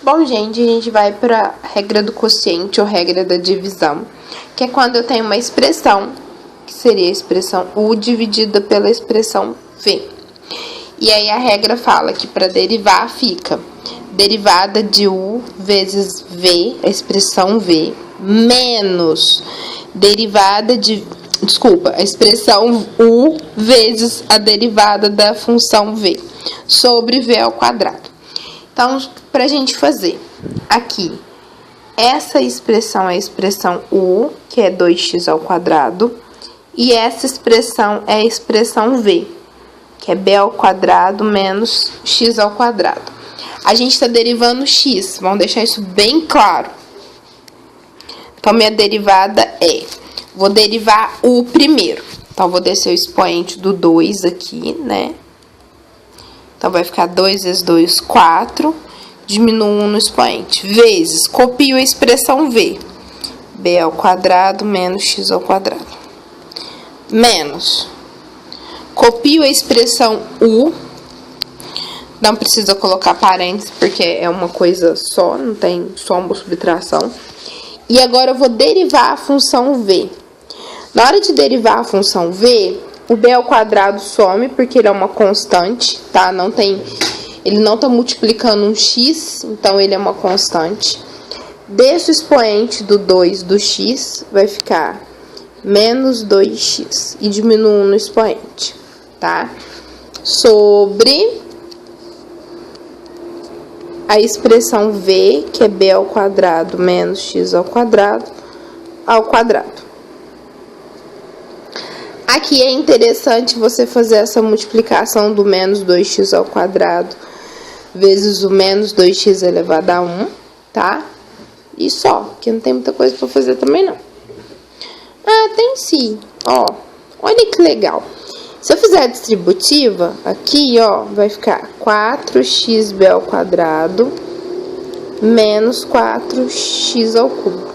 Bom, gente, a gente vai para a regra do quociente ou regra da divisão, que é quando eu tenho uma expressão, que seria a expressão U dividida pela expressão V. E aí a regra fala que para derivar fica derivada de U vezes V, a expressão V, menos derivada de... Desculpa, a expressão U vezes a derivada da função V, sobre V ao quadrado. Então, para a gente fazer aqui, essa expressão é a expressão U, que é 2x ao quadrado, e essa expressão é a expressão V, que é b ao quadrado menos x ao quadrado. A gente está derivando x, vamos deixar isso bem claro. Então, minha derivada é, vou derivar u primeiro. Então, vou descer o expoente do 2 aqui, né? Então, vai ficar 2 vezes 2, 4. Diminuo 1 no expoente. Vezes, copio a expressão v. b ao quadrado menos x ao quadrado. Menos. Copio a expressão u. Não precisa colocar parênteses, porque é uma coisa só, não tem soma ou subtração. E agora eu vou derivar a função v. Na hora de derivar a função v, o b ao quadrado some, porque ele é uma constante, tá? Ele não tá multiplicando um x, então ele é uma constante. Desço o expoente do 2 do x, vai ficar menos 2x. E diminuo 1 no expoente, tá? Sobre a expressão v, que é b ao quadrado menos x ao quadrado. Aqui é interessante você fazer essa multiplicação do menos 2x ao quadrado vezes o menos 2x elevado a 1, tá? E só, que não tem muita coisa pra fazer também, não. Ah, tem sim. Ó, olha que legal. Se eu fizer a distributiva, aqui, ó, vai ficar 4xb ao quadrado menos 4x ao cubo.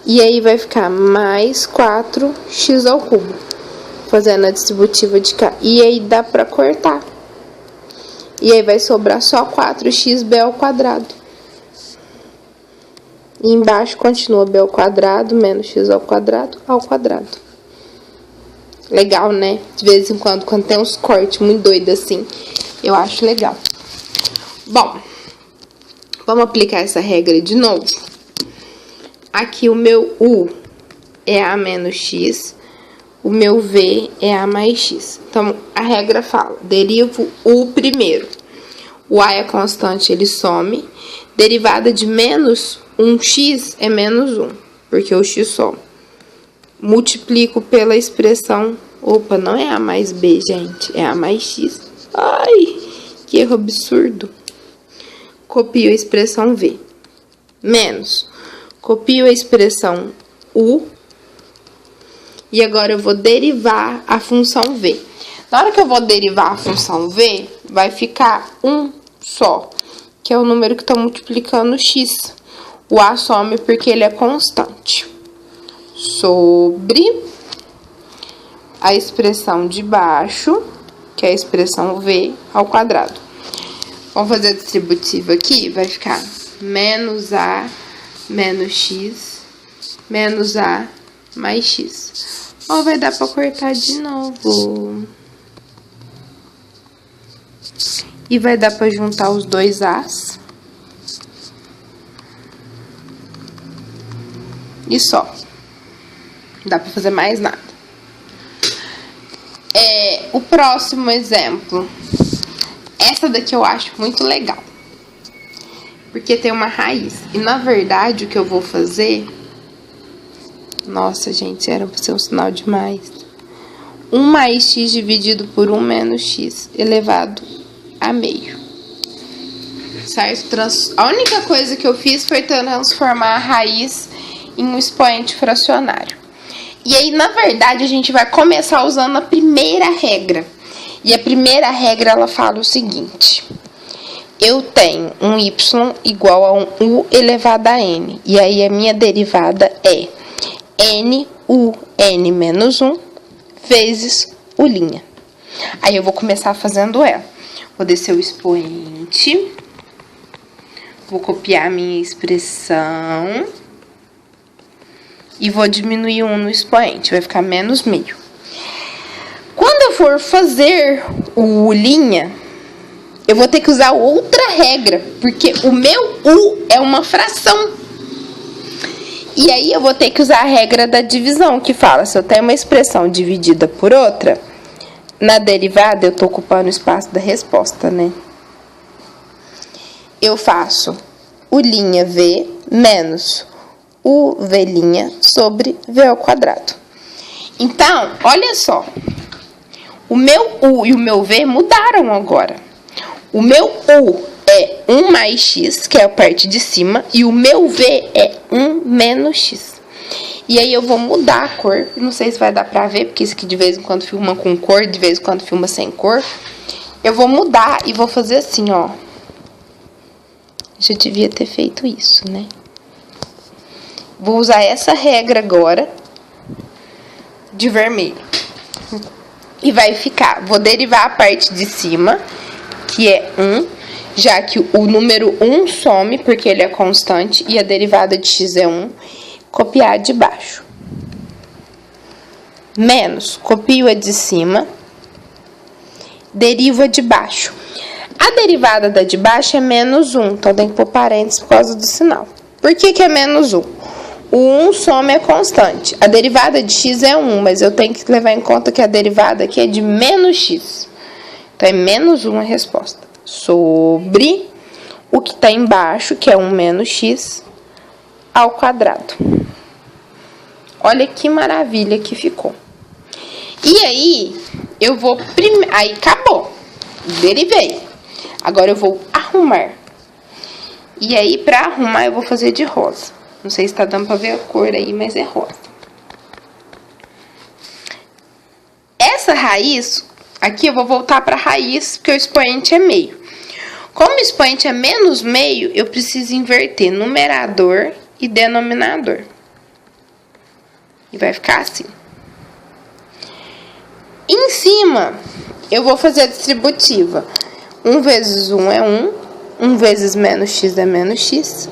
E aí, vai ficar mais 4x ao cubo. Fazendo a distributiva de cá. E aí, dá pra cortar. E aí, vai sobrar só 4xb ao quadrado. E embaixo continua b ao quadrado menos x ao quadrado. Legal, né? De vez em quando tem uns cortes muito doidos assim, eu acho legal. Bom, vamos aplicar essa regra de novo. Aqui o meu U é A menos X, o meu V é A mais X. Então, a regra fala, derivo U primeiro. O A é constante, ele some. Derivada de menos 1x é menos 1, porque o x some. Multiplico pela expressão... Opa, não é A mais B, gente, é A mais X. Ai, que erro absurdo. Copio a expressão V. Menos. Copio a expressão U. E agora eu vou derivar a função V. Na hora que eu vou derivar a função V, vai ficar 1 só, que é o número que está multiplicando o x. O A some porque ele é constante. Sobre a expressão de baixo, que é a expressão V ao quadrado. Vamos fazer a distributiva aqui, vai ficar menos A menos X, menos A mais X. Ó, vai dar pra cortar de novo. E vai dar pra juntar os dois A's. E só. Não dá pra fazer mais nada. O próximo exemplo. Essa daqui eu acho muito legal. Porque tem uma raiz. E, na verdade, o que eu vou fazer... Nossa, gente, era pra ser um sinal demais. 1 mais x dividido por 1 menos x elevado a meio. Certo? A única coisa que eu fiz foi transformar a raiz em um expoente fracionário. E aí, na verdade, a gente vai começar usando a primeira regra. E a primeira regra, ela fala o seguinte. Eu tenho um y igual a um u elevado a n. E aí, a minha derivada é n, u, n menos 1 vezes u'. Aí, eu vou começar fazendo ela. Vou descer o expoente. Vou copiar a minha expressão e vou diminuir 1 no expoente, vai ficar menos meio. Quando eu for fazer o linha, eu vou ter que usar outra regra, porque o meu U é uma fração. E aí eu vou ter que usar a regra da divisão, que fala, se eu tenho uma expressão dividida por outra, na derivada eu tô ocupando o espaço da resposta, né? Eu faço U' V menos UV' sobre V ao quadrado. Então, olha só. O meu U e o meu V mudaram agora. O meu U é 1 mais X, que é a parte de cima, e o meu V é 1 menos X. E aí eu vou mudar a cor, não sei se vai dar pra ver, porque isso aqui de vez em quando filma com cor, de vez em quando filma sem cor. Eu vou mudar e vou fazer assim, ó. Já devia ter feito isso, né? Vou usar essa regra agora, de vermelho. E vai ficar, vou derivar a parte de cima, que é 1, já que o número 1 some, porque ele é constante, e a derivada de x é 1, copiar de baixo. Menos, copio a de cima, derivo a de baixo. A derivada da de baixo é menos 1, então tem que pôr parênteses por causa do sinal. Por que que é menos 1? O 1 some é constante. A derivada de x é 1, mas eu tenho que levar em conta que a derivada aqui é de menos x. Então, é menos 1 a resposta. Sobre o que está embaixo, que é 1 menos x, ao quadrado. Olha que maravilha que ficou. E aí, eu vou... Aí, acabou. Derivei. Agora, eu vou arrumar. E aí, para arrumar, eu vou fazer de rosa. Não sei se tá dando pra ver a cor aí, mas é rosa. Essa raiz, aqui eu vou voltar pra raiz, porque o expoente é meio. Como o expoente é menos meio, eu preciso inverter numerador e denominador. E vai ficar assim. Em cima, eu vou fazer a distributiva. 1 vezes 1 é 1. 1 vezes menos x é menos x.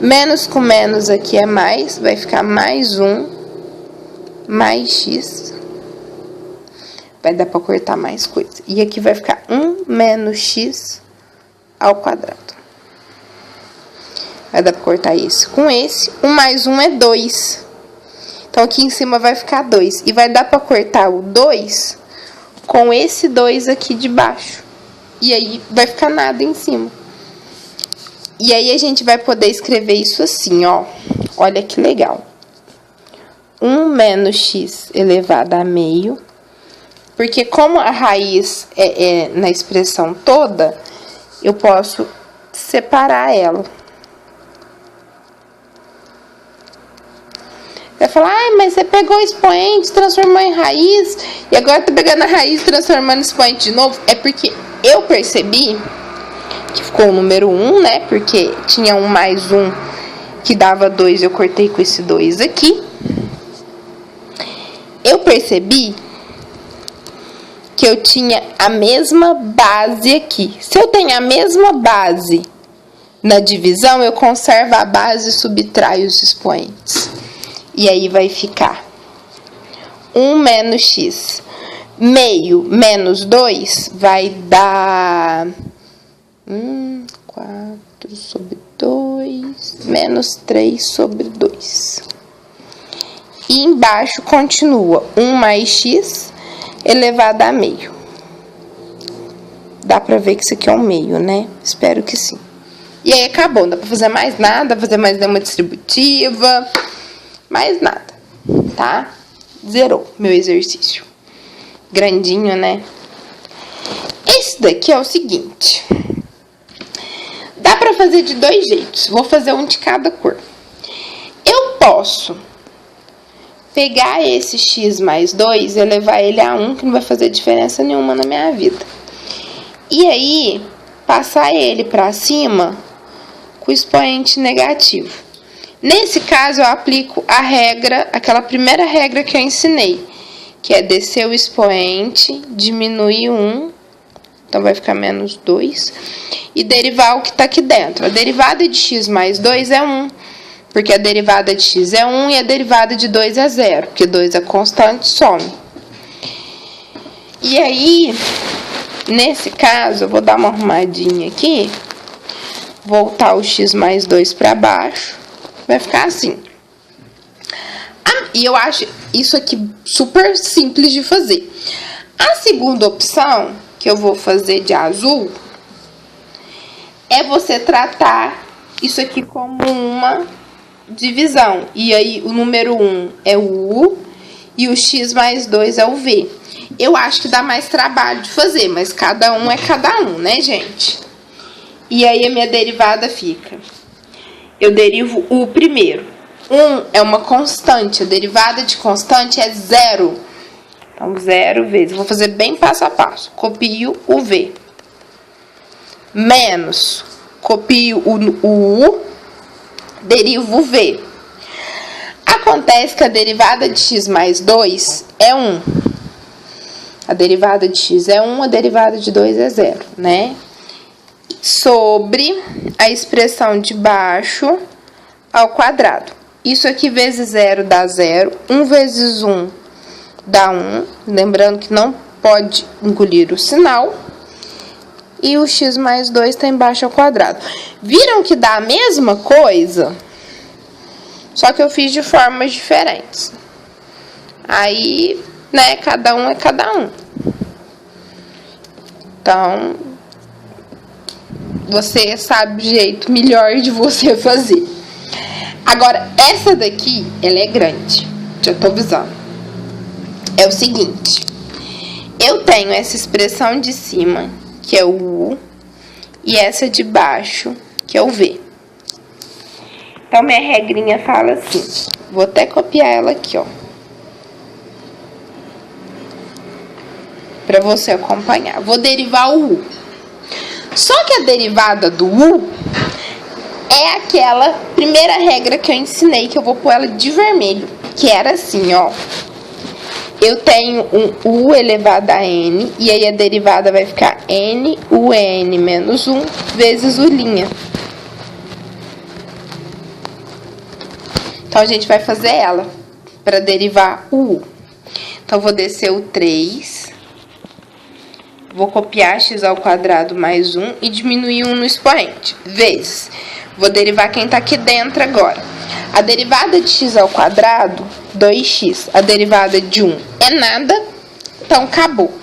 Menos com menos aqui é mais, vai ficar mais 1, mais x. Vai dar para cortar mais coisa. E aqui vai ficar 1 menos x ao quadrado. Vai dar para cortar esse com esse. 1 mais 1 é 2. Então, aqui em cima vai ficar 2. E vai dar para cortar o 2 com esse 2 aqui de baixo. E aí, vai ficar nada em cima. E aí, a gente vai poder escrever isso assim, ó. Olha que legal. 1 menos x elevado a meio. Porque como a raiz é na expressão toda, eu posso separar ela. Vai falar, ah, mas você pegou o expoente, transformou em raiz, e agora tá pegando a raiz e transformando em expoente de novo. É porque eu percebi que ficou o número 1, né? Porque tinha 1 mais 1 que dava 2, eu cortei com esse 2 aqui. Eu percebi que eu tinha a mesma base aqui. Se eu tenho a mesma base na divisão, eu conservo a base e subtraio os expoentes. E aí vai ficar 1 menos x meio menos 2 vai dar 4 sobre 2 menos 3 sobre 2. E embaixo continua 1 mais x elevado a meio. Dá pra ver que isso aqui é um meio, né? Espero que sim. E aí acabou, não dá pra fazer mais nada, fazer mais nenhuma distributiva, mais nada, tá? Zerou meu exercício. Grandinho, né? Esse daqui é o seguinte. Dá pra fazer de 2 jeitos. Vou fazer um de cada cor. Eu posso pegar esse x mais 2 e levar ele a 1, que não vai fazer diferença nenhuma na minha vida. E aí, passar ele pra cima com o expoente negativo. Nesse caso, eu aplico a regra, aquela primeira regra que eu ensinei, que é descer o expoente, diminuir 1, Então, vai ficar menos 2. E derivar o que tá aqui dentro. A derivada de x mais 2 é 1. Porque a derivada de x é 1 e a derivada de 2 é 0. Porque 2 é constante, some. E aí, nesse caso, eu vou dar uma arrumadinha aqui. Voltar o x mais 2 para baixo. Vai ficar assim. E eu acho isso aqui super simples de fazer. A segunda opção, que eu vou fazer de azul, é você tratar isso aqui como uma divisão. E aí, o número 1 é o U e o x mais 2 é o V. Eu acho que dá mais trabalho de fazer, mas cada um é cada um, né, gente? E aí, a minha derivada fica... Eu derivo U primeiro. 1 é uma constante, a derivada de constante é 0. Então, 0 vezes, vou fazer bem passo a passo. Copio o V. Menos, copio o U, derivo o V. Acontece que a derivada de x mais 2 é 1. A derivada de x é 1, a derivada de 2 é 0, né? Sobre a expressão de baixo ao quadrado. Isso aqui vezes 0 dá 0. 1 vezes 1 dá 1. Lembrando que não pode engolir o sinal. E o x mais 2 está embaixo ao quadrado. Viram que dá a mesma coisa? Só que eu fiz de formas diferentes. Aí, né, cada um é cada um. Então, você sabe o jeito melhor de você fazer. Agora, essa daqui, ela é grande. Já tô avisando. É o seguinte. Eu tenho essa expressão de cima, que é o U, e essa de baixo, que é o V. Então, minha regrinha fala assim. Vou até copiar ela aqui, ó. Pra você acompanhar. Vou derivar o U. Só que a derivada do U é aquela primeira regra que eu ensinei, que eu vou pôr ela de vermelho. Que era assim, ó. Eu tenho um U elevado a N, e aí a derivada vai ficar N, UN menos 1, vezes U'. Então, a gente vai fazer ela para derivar o U. Então, eu vou descer o 3, vou copiar x ao quadrado mais 1 e diminuir 1 no expoente, vezes. Vou derivar quem tá aqui dentro agora. A derivada de x ao quadrado, 2x. A derivada de 1 é nada, então acabou.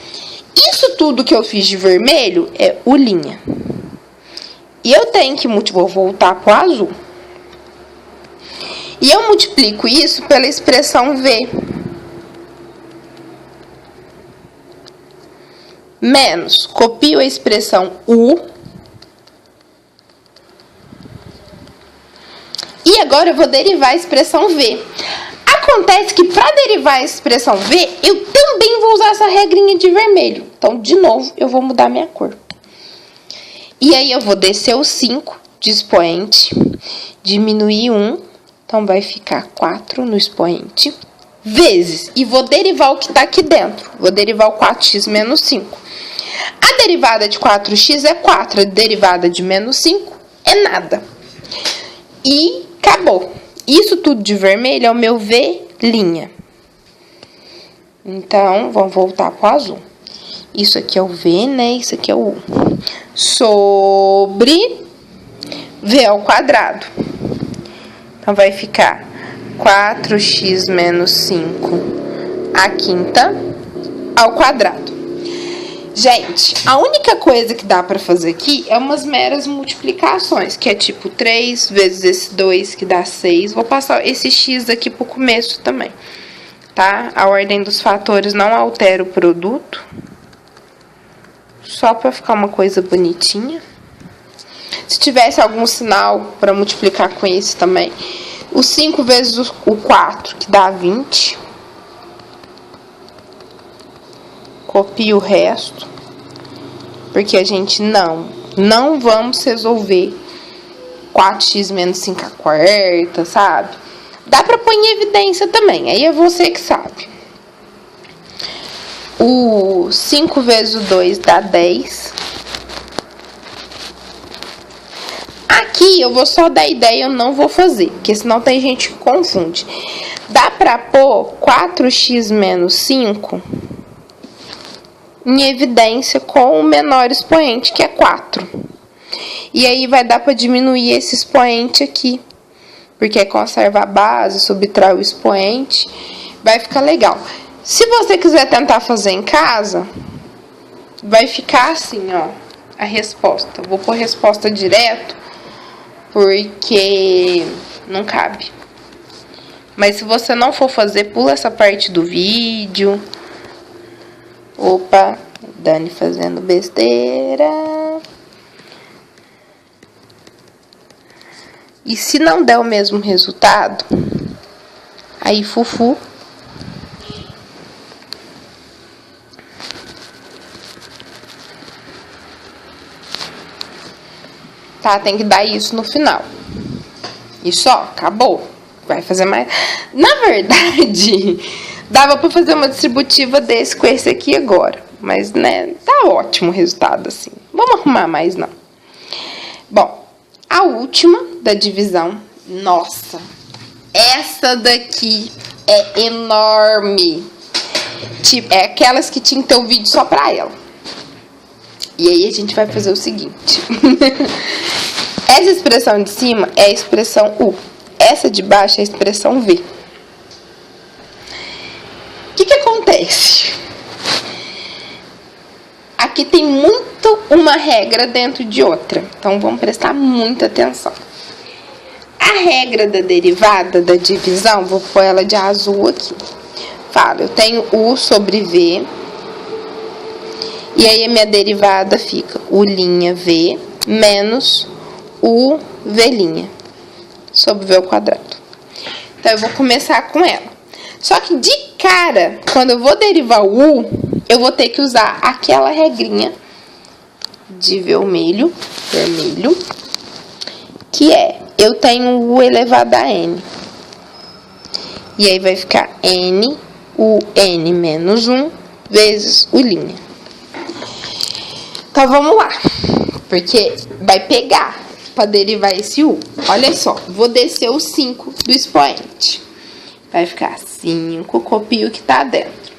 Isso tudo que eu fiz de vermelho é U'. E eu tenho que vou voltar pro azul. E eu multiplico isso pela expressão V. Menos, copio a expressão U. E agora eu vou derivar a expressão V. Acontece que para derivar a expressão V, eu também vou usar essa regrinha de vermelho. Então, de novo, eu vou mudar minha cor. E aí, eu vou descer o 5 de expoente, diminuir 1, então vai ficar 4 no expoente, vezes, e vou derivar o que está aqui dentro. Vou derivar o 4x menos 5. A derivada de 4x é 4, a derivada de menos 5 é nada. E acabou. Isso tudo de vermelho é o meu V'. Então, vamos voltar para o azul. Isso aqui é o V, né? Isso aqui é o U. Sobre V ao quadrado. Então, vai ficar 4x menos 5 à quinta ao quadrado. Gente, a única coisa que dá pra fazer aqui é umas meras multiplicações, que é tipo 3 vezes esse 2, que dá 6. Vou passar esse x aqui pro começo também, tá? A ordem dos fatores não altera o produto. Só pra ficar uma coisa bonitinha. Se tivesse algum sinal pra multiplicar com esse também. O 5 vezes o 4, que dá 20. Copio o resto, porque a gente não vamos resolver 4x menos 5 à quarta, sabe? Dá pra pôr em evidência também, aí é você que sabe. O 5 vezes o 2 dá 10. Aqui eu vou só dar ideia, eu não vou fazer, porque senão tem gente que confunde. Dá pra pôr 4x menos 5 em evidência com o menor expoente, que é 4. E aí vai dar pra diminuir esse expoente aqui, porque conserva a base, subtrai o expoente, vai ficar legal. Se você quiser tentar fazer em casa, vai ficar assim, ó, a resposta. Vou pôr resposta direto, porque não cabe. Mas se você não for fazer, pula essa parte do vídeo. Opa, Dani fazendo besteira. E se não der o mesmo resultado, aí fufu. Tá, tem que dar isso no final. E só, acabou. Vai fazer mais. Na verdade, dava pra fazer uma distributiva desse com esse aqui agora. Mas, né, tá ótimo o resultado, assim. Vamos arrumar mais, não. Bom, a última da divisão. Nossa, essa daqui é enorme. Tipo, é aquelas que tinha que ter o vídeo só pra ela. E aí a gente vai fazer o seguinte. Essa expressão de cima é a expressão U. Essa de baixo é a expressão V. O que acontece? Aqui tem muito uma regra dentro de outra. Então, vamos prestar muita atenção. A regra da derivada, da divisão, vou pôr ela de azul aqui. Fala, eu tenho U sobre V. E aí, a minha derivada fica U' menos UV' sobre V ao quadrado. Então, eu vou começar com ela. Só que, de cara, quando eu vou derivar o U, eu vou ter que usar aquela regrinha de vermelho, que é, eu tenho U elevado a N. E aí, vai ficar N, UN menos 1, vezes U'. Então, vamos lá. Porque vai pegar para derivar esse U. Olha só, vou descer o 5 do expoente. Vai ficar 5, copio o que tá dentro.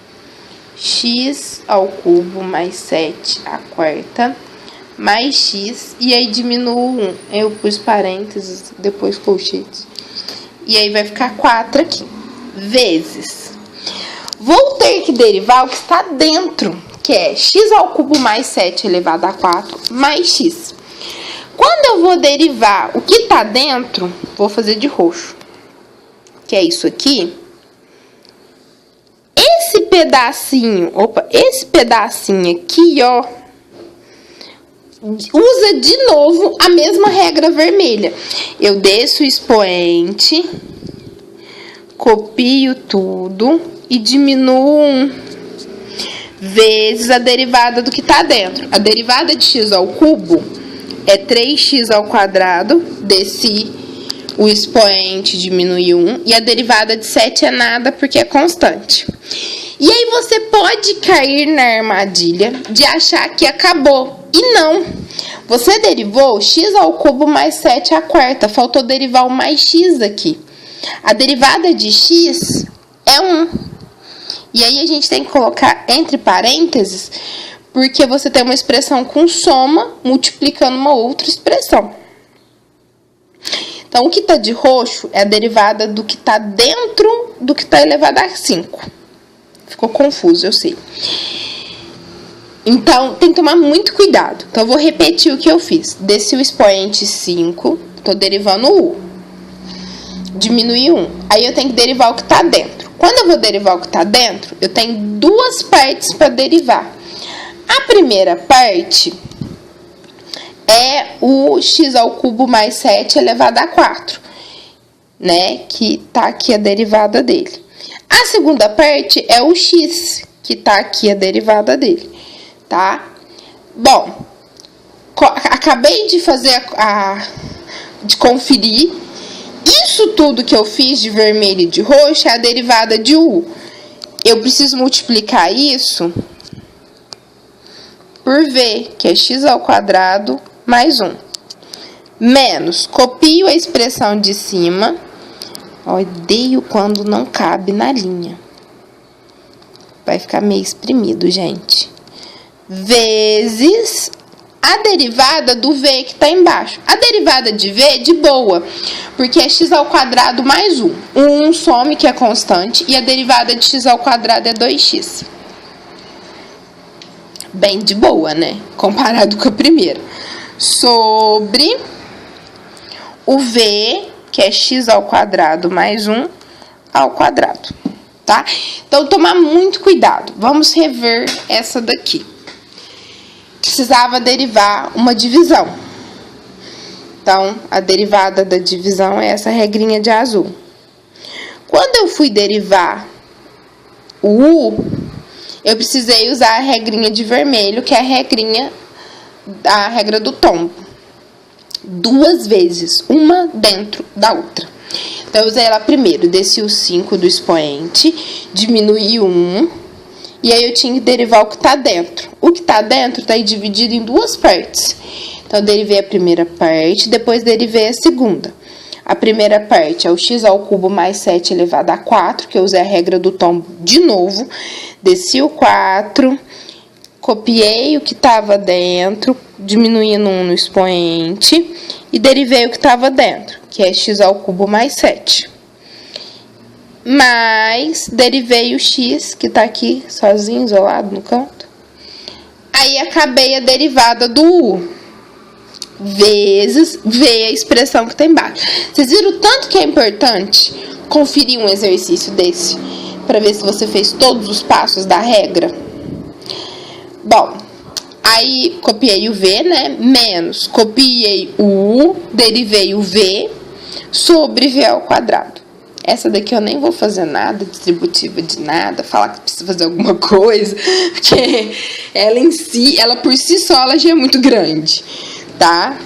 X ao cubo mais 7 à quarta, mais x, e aí diminuo 1. Eu pus parênteses, depois colchetes. E aí vai ficar 4 aqui, vezes. Vou ter que derivar o que está dentro, que é x ao cubo mais 7 elevado a 4, mais x. Quando eu vou derivar o que está dentro, vou fazer de roxo, que é isso aqui. Esse pedacinho aqui, ó, usa de novo a mesma regra vermelha. Eu desço o expoente, copio tudo e diminuo 1 vezes a derivada do que tá dentro. A derivada de x ao cubo é 3x ao quadrado, desci o expoente, diminui 1, e a derivada de 7 é nada porque é constante. E aí você pode cair na armadilha de achar que acabou. E não. Você derivou x ao cubo mais 7 à quarta. Faltou derivar o mais x aqui. A derivada de x é 1. E aí a gente tem que colocar entre parênteses, porque você tem uma expressão com soma multiplicando uma outra expressão. Então, o que está de roxo é a derivada do que está dentro do que está elevado a 5. Ficou confuso, eu sei. Então, tem que tomar muito cuidado. Então, eu vou repetir o que eu fiz. Desci o expoente 5, estou derivando o U. Diminui 1. Aí, eu tenho que derivar o que está dentro. Quando eu vou derivar o que está dentro, eu tenho duas partes para derivar. A primeira parte é o x ao cubo mais 7 elevado a 4, né? Que tá aqui a derivada dele. A segunda parte é o x, que tá aqui a derivada dele, tá? Bom, acabei de fazer de conferir. Isso tudo que eu fiz de vermelho e de roxo é a derivada de U. eu preciso multiplicar isso por V, que é x ao quadrado mais 1. Menos, copio a expressão de cima. Odeio quando não cabe na linha. Vai ficar meio exprimido, gente. Vezes a derivada do V que tá embaixo. A derivada de V, de boa, porque é x ao quadrado mais 1. O 1 some, que é constante, e a derivada de x ao quadrado é 2x. Bem de boa, né? Comparado com a primeira. Sobre o V, que é x ao quadrado mais 1 ao quadrado, tá? Então, tomar muito cuidado. Vamos rever essa daqui. Precisava derivar uma divisão. Então, a derivada da divisão é essa regrinha de azul. Quando eu fui derivar o U, eu precisei usar a regrinha de vermelho, que é a regra do tombo. 2 vezes, uma dentro da outra. Então, eu usei ela primeiro, desci o 5 do expoente, diminui 1, e aí eu tinha que derivar o que tá dentro. O que tá dentro tá aí dividido em 2 partes. Então, eu derivei a primeira parte, depois derivei a segunda. A primeira parte é o x ao cubo mais 7 elevado a 4, que eu usei a regra do tombo de novo. Desci o 4, copiei o que estava dentro, diminuindo 1 no expoente, e derivei o que estava dentro, que é x ao cubo mais 7. Mas derivei o x, que tá aqui sozinho, isolado no canto. Aí, acabei a derivada do u, vezes V, a expressão que tá embaixo. Vocês viram o tanto que é importante conferir um exercício desse, para ver se você fez todos os passos da regra? Bom, aí copiei o V, né? Menos, copiei o U, derivei o V sobre V ao quadrado. Essa daqui eu nem vou fazer nada, distributiva de nada, falar que precisa fazer alguma coisa, porque ela em si, ela por si só, ela já é muito grande, tá?